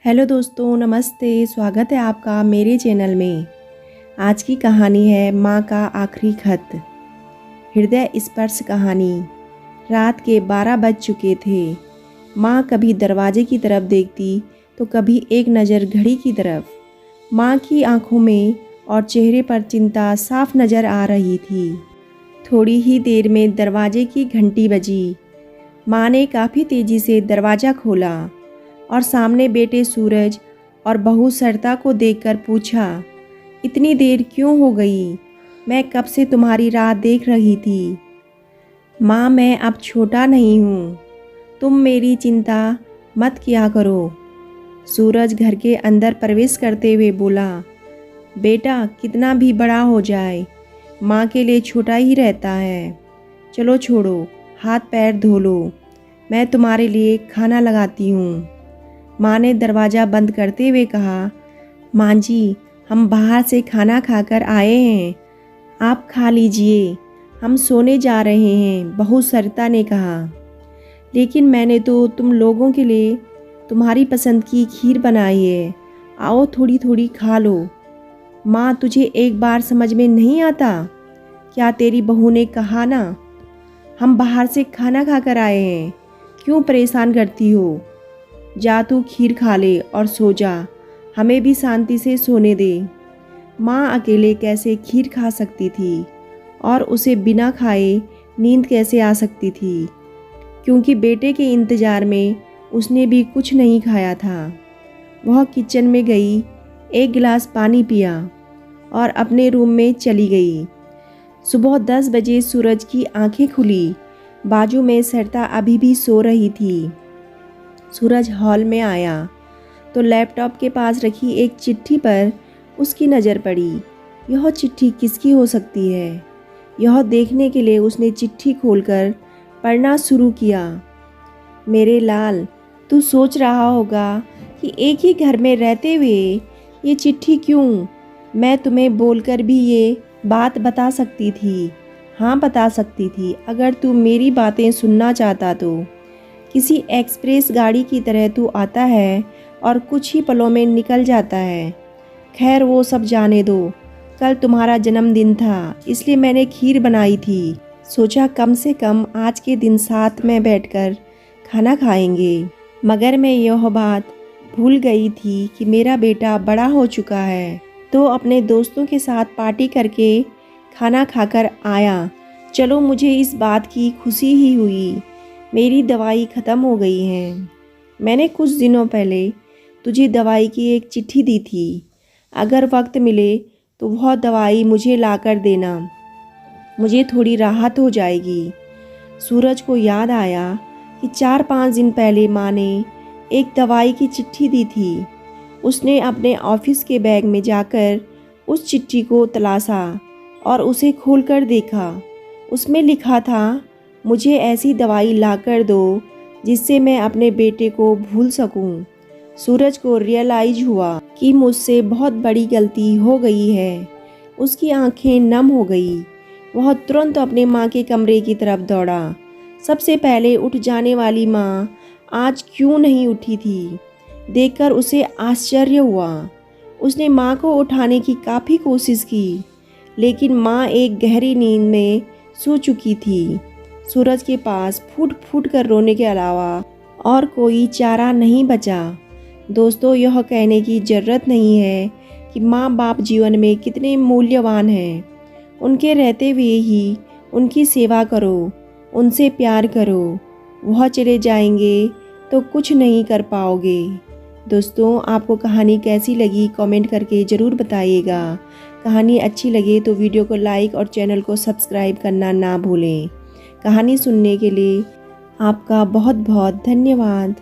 Hello दोस्तों, नमस्ते। स्वागत है आपका मेरे चैनल में। आज की कहानी है माँ का आखिरी खत। हृदय स्पर्श कहानी। रात के 12 बज चुके थे। माँ कभी दरवाजे की तरफ देखती तो कभी एक नज़र घड़ी की तरफ। माँ की आंखों में और चेहरे पर चिंता साफ नज़र आ रही थी। थोड़ी ही देर में दरवाजे की घंटी बजी। माँ ने काफ़ी तेज़ी से दरवाज़ा खोला और सामने बेटे सूरज और बहू सरिता को देखकर पूछा, इतनी देर क्यों हो गई? मैं कब से तुम्हारी राह देख रही थी। माँ, मैं अब छोटा नहीं हूँ, तुम मेरी चिंता मत किया करो। सूरज घर के अंदर प्रवेश करते हुए बोला, बेटा कितना भी बड़ा हो जाए माँ के लिए छोटा ही रहता है। चलो छोड़ो, हाथ पैर धो लो, मैं तुम्हारे लिए खाना लगाती हूँ। माँ ने दरवाज़ा बंद करते हुए कहा, माँ जी, हम बाहर से खाना खाकर आए हैं, आप खा लीजिए, हम सोने जा रहे हैं। बहू सरिता ने कहा, लेकिन मैंने तो तुम लोगों के लिए तुम्हारी पसंद की खीर बनाई है, आओ थोड़ी थोड़ी खा लो। माँ, तुझे एक बार समझ में नहीं आता क्या? तेरी बहू ने कहा ना, हम बाहर से खाना खाकर आए हैं, क्यों परेशान करती हो? जा तू खीर खा ले और सो जा, हमें भी शांति से सोने दे। माँ अकेले कैसे खीर खा सकती थी और उसे बिना खाए नींद कैसे आ सकती थी, क्योंकि बेटे के इंतज़ार में उसने भी कुछ नहीं खाया था। वह किचन में गई, एक गिलास पानी पिया और अपने रूम में चली गई। सुबह 10 बजे सूरज की आंखें खुली। बाजू में सरिता अभी भी सो रही थी। सूरज हॉल में आया तो लैपटॉप के पास रखी एक चिट्ठी पर उसकी नज़र पड़ी। यह चिट्ठी किसकी हो सकती है? यह देखने के लिए उसने चिट्ठी खोलकर पढ़ना शुरू किया। मेरे लाल, तू सोच रहा होगा कि एक ही घर में रहते हुए ये चिट्ठी क्यों? मैं तुम्हें बोलकर भी ये बात बता सकती थी। हाँ, बता सकती थी, अगर तू मेरी बातें सुनना चाहता तो। किसी एक्सप्रेस गाड़ी की तरह तू आता है और कुछ ही पलों में निकल जाता है। खैर, वो सब जाने दो। कल तुम्हारा जन्मदिन था, इसलिए मैंने खीर बनाई थी। सोचा कम से कम आज के दिन साथ में बैठकर खाना खाएंगे। मगर मैं यह बात भूल गई थी कि मेरा बेटा बड़ा हो चुका है, तो अपने दोस्तों के साथ पार्टी करके खाना खाकर आया। चलो, मुझे इस बात की खुशी ही हुई। मेरी दवाई ख़त्म हो गई है। मैंने कुछ दिनों पहले तुझे दवाई की एक चिट्ठी दी थी। अगर वक्त मिले तो वह दवाई मुझे लाकर देना, मुझे थोड़ी राहत हो जाएगी। सूरज को याद आया कि 4-5 दिन पहले माँ ने एक दवाई की चिट्ठी दी थी। उसने अपने ऑफिस के बैग में जाकर उस चिट्ठी को तलाशा और उसे खोलकर देखा। उसमें लिखा था, मुझे ऐसी दवाई लाकर दो जिससे मैं अपने बेटे को भूल सकूं। सूरज को रियलाइज हुआ कि मुझसे बहुत बड़ी गलती हो गई है। उसकी आंखें नम हो गई। वह तुरंत अपने माँ के कमरे की तरफ दौड़ा। सबसे पहले उठ जाने वाली माँ आज क्यों नहीं उठी थी, देखकर उसे आश्चर्य हुआ। उसने माँ को उठाने की काफ़ी कोशिश की, लेकिन माँ एक गहरी नींद में सो चुकी थी। सूरज के पास फूट फूट कर रोने के अलावा और कोई चारा नहीं बचा। दोस्तों, यह कहने की ज़रूरत नहीं है कि माँ बाप जीवन में कितने मूल्यवान हैं। उनके रहते हुए ही उनकी सेवा करो, उनसे प्यार करो। वह चले जाएंगे तो कुछ नहीं कर पाओगे। दोस्तों, आपको कहानी कैसी लगी कमेंट करके ज़रूर बताइएगा। कहानी अच्छी लगे तो वीडियो को लाइक और चैनल को सब्सक्राइब करना ना भूलें। कहानी सुनने के लिए आपका बहुत बहुत धन्यवाद।